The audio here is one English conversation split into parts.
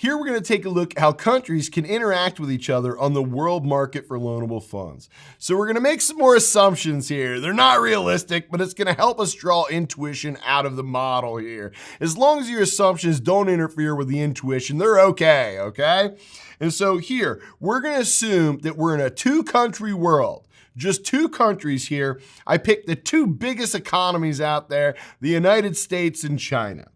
Here we're going to take a look at how countries can interact with each other on the world market for loanable funds. So we're going to make some more assumptions here. They're not realistic, but it's going to help us draw intuition out of the model here. As long as your assumptions don't interfere with the intuition, they're okay? And so here, we're going to assume that we're in a two-country world. Just two countries here. I picked the two biggest economies out there, the United States and China.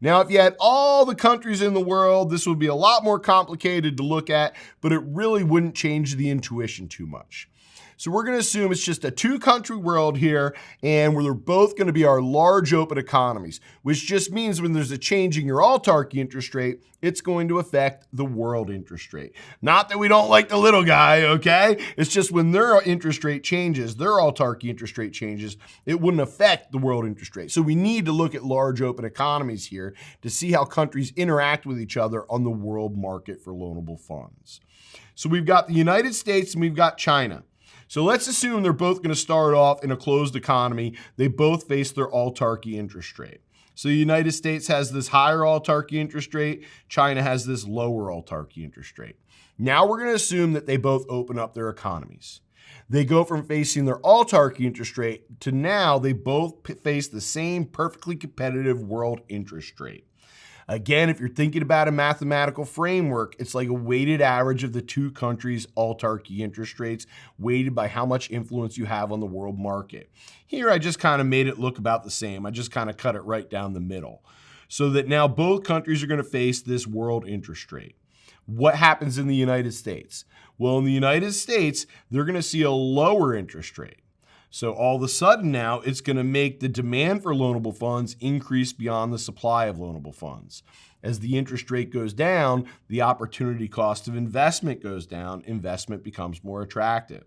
Now, if you had all the countries in the world, this would be a lot more complicated to look at, but it really wouldn't change the intuition too much. So we're going to assume it's just a two-country world here, and where they're both going to be our large open economies, which just means when there's a change in your autarky interest rate, it's going to affect the world interest rate. Not that we don't like the little guy, okay? It's just when their interest rate changes, their autarky interest rate changes, it wouldn't affect the world interest rate. So we need to look at large open economies here to see how countries interact with each other on the world market for loanable funds. So we've got the United States and we've got China. So let's assume they're both going to start off in a closed economy. They both face their autarky interest rate. So the United States has this higher autarky interest rate. China has this lower autarky interest rate. Now we're going to assume that they both open up their economies. They go from facing their autarky interest rate to now they both face the same perfectly competitive world interest rate. Again, if you're thinking about a mathematical framework, it's like a weighted average of the two countries' autarky interest rates, weighted by how much influence you have on the world market. Here, I just kind of made it look about the same. I just kind of cut it right down the middle. So that now both countries are going to face this world interest rate. What happens in the United States? Well, in the United States, they're going to see a lower interest rate. So all of a sudden now, it's going to make the demand for loanable funds increase beyond the supply of loanable funds. As the interest rate goes down, the opportunity cost of investment goes down, investment becomes more attractive.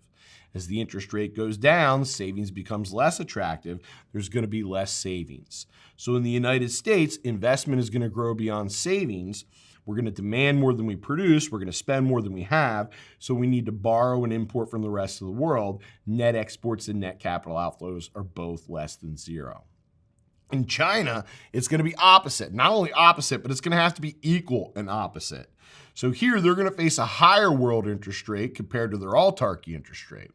As the interest rate goes down, savings becomes less attractive, there's going to be less savings. So in the United States, investment is going to grow beyond savings. We're going to demand more than we produce. We're going to spend more than we have. So we need to borrow and import from the rest of the world. Net exports and net capital outflows are both less than zero. In China, it's going to be opposite. Not only opposite, but it's going to have to be equal and opposite. So here, they're going to face a higher world interest rate compared to their autarky interest rate.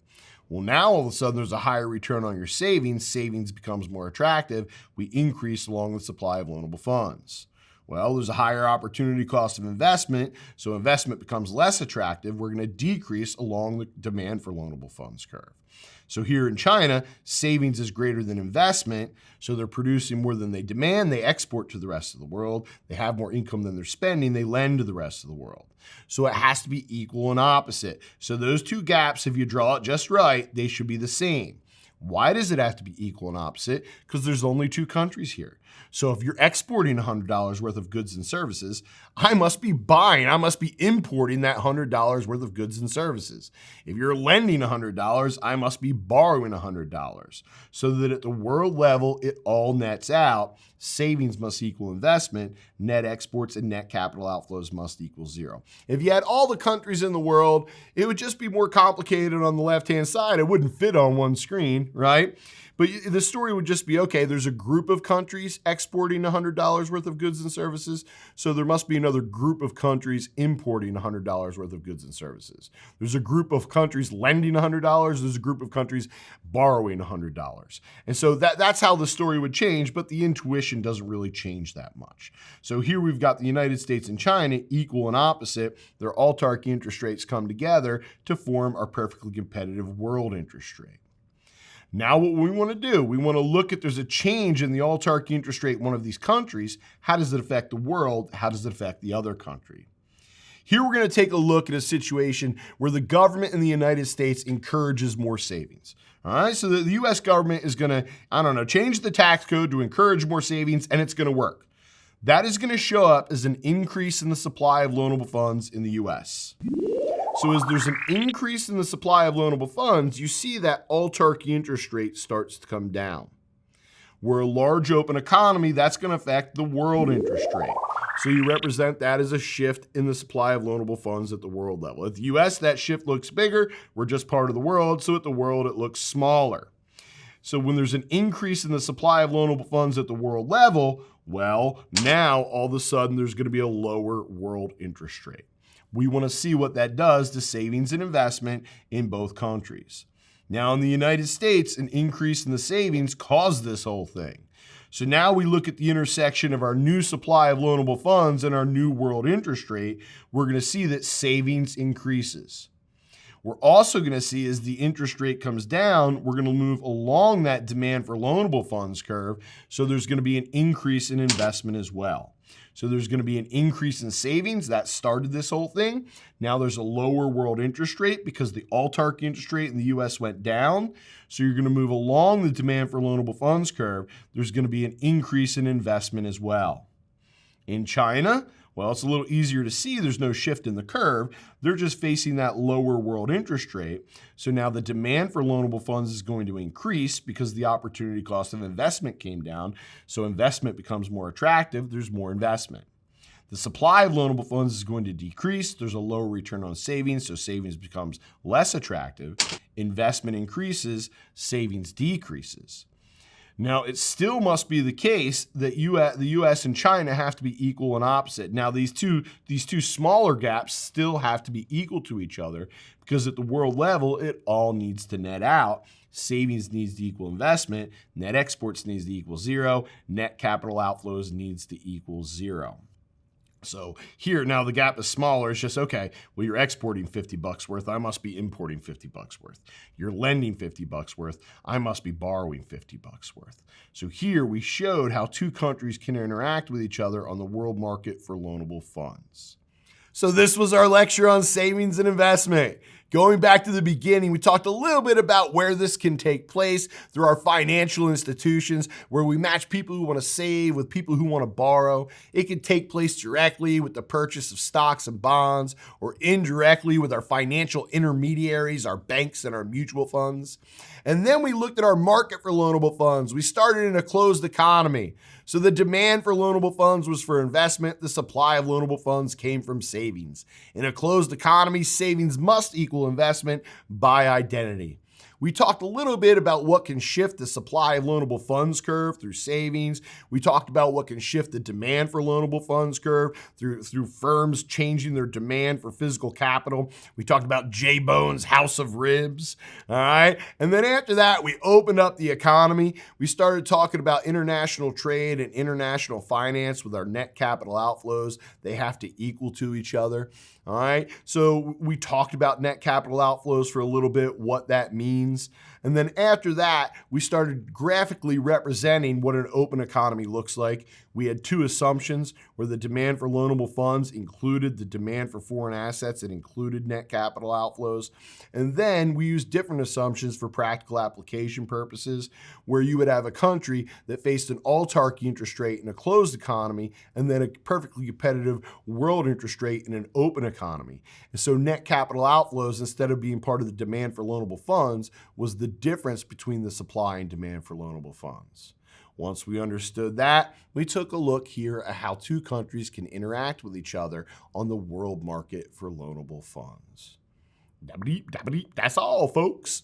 Well, now all of a sudden, there's a higher return on your savings. Savings becomes more attractive. We increase along the supply of loanable funds. Well, there's a higher opportunity cost of investment, so investment becomes less attractive. We're going to decrease along the demand for loanable funds curve. So here in China, savings is greater than investment, so they're producing more than they demand. They export to the rest of the world. They have more income than they're spending. They lend to the rest of the world. So it has to be equal and opposite. So those two gaps, if you draw it just right, they should be the same. Why does it have to be equal and opposite? Because there's only two countries here. So if you're exporting $100 worth of goods and services, I must be importing that $100 worth of goods and services. If you're lending $100, I must be borrowing $100. So that at the world level, it all nets out. Savings must equal investment. Net exports and net capital outflows must equal zero. If you had all the countries in the world, it would just be more complicated on the left-hand side. It wouldn't fit on one screen, right? But the story would just be, okay, there's a group of countries exporting $100 worth of goods and services, so there must be another group of countries importing $100 worth of goods and services. There's a group of countries lending $100, there's a group of countries borrowing $100. And so that's how the story would change, but the intuition doesn't really change that much. So here we've got the United States and China equal and opposite. Their autarky interest rates come together to form our perfectly competitive world interest rate. Now what we want to do, we want to look at there's a change in the autarky interest rate in one of these countries. How does it affect the world? How does it affect the other country? Here we're going to take a look at a situation where the government in the United States encourages more savings. All right, so the U.S. government is going to, change the tax code to encourage more savings, and it's going to work. That is going to show up as an increase in the supply of loanable funds in the U.S. So as there's an increase in the supply of loanable funds, you see that autarky interest rate starts to come down. We're a large open economy, that's going to affect the world interest rate. So you represent that as a shift in the supply of loanable funds at the world level. At the US, that shift looks bigger. We're just part of the world, so at the world, it looks smaller. So when there's an increase in the supply of loanable funds at the world level, Well, now all of a sudden there's going to be a lower world interest rate. We want to see what that does to savings and investment in both countries. Now, in the United States, an increase in the savings caused this whole thing. So now we look at the intersection of our new supply of loanable funds and our new world interest rate. We're going to see that savings increases. We're also going to see as the interest rate comes down, we're going to move along that demand for loanable funds curve. So there's going to be an increase in investment as well. So there's going to be an increase in savings. That started this whole thing. Now there's a lower world interest rate because the all-target interest rate in the U.S. went down. So you're going to move along the demand for loanable funds curve. There's going to be an increase in investment as well. In China, well, it's a little easier to see. There's no shift in the curve. They're just facing that lower world interest rate. So now the demand for loanable funds is going to increase because the opportunity cost of investment came down. So investment becomes more attractive. There's more investment. The supply of loanable funds is going to decrease. There's a lower return on savings, so savings becomes less attractive. Investment increases, savings decreases. Now, it still must be the case that the U.S. and China have to be equal and opposite. Now, these two smaller gaps still have to be equal to each other because at the world level, it all needs to net out. Savings needs to equal investment. Net exports needs to equal zero. Net capital outflows needs to equal zero. So here, now the gap is smaller. It's just, okay, well, you're exporting 50 bucks worth. I must be importing 50 bucks worth. You're lending 50 bucks worth. I must be borrowing 50 bucks worth. So here we showed how two countries can interact with each other on the world market for loanable funds. So this was our lecture on savings and investment. Going back to the beginning, we talked a little bit about where this can take place through our financial institutions, where we match people who want to save with people who want to borrow. It can take place directly with the purchase of stocks and bonds, or indirectly with our financial intermediaries, our banks and our mutual funds. And then we looked at our market for loanable funds. We started in a closed economy. So the demand for loanable funds was for investment. The supply of loanable funds came from savings. In a closed economy, savings must equal investment by identity. We talked a little bit about what can shift the supply of loanable funds curve through savings. We talked about what can shift the demand for loanable funds curve through firms changing their demand for physical capital. We talked about J-Bone's House of Ribs, all right? And then after that, we opened up the economy. We started talking about international trade and international finance with our net capital outflows. They have to equal to each other. All right, so we talked about net capital outflows for a little bit, what that means. And then after that, we started graphically representing what an open economy looks like. We had two assumptions where the demand for loanable funds included the demand for foreign assets. It included net capital outflows. And then we used different assumptions for practical application purposes, where you would have a country that faced an all-target interest rate in a closed economy and then a perfectly competitive world interest rate in an open economy. And so net capital outflows, instead of being part of the demand for loanable funds, was the difference between the supply and demand for loanable funds. Once we understood that, we took a look here at how two countries can interact with each other on the world market for loanable funds. That's all, folks.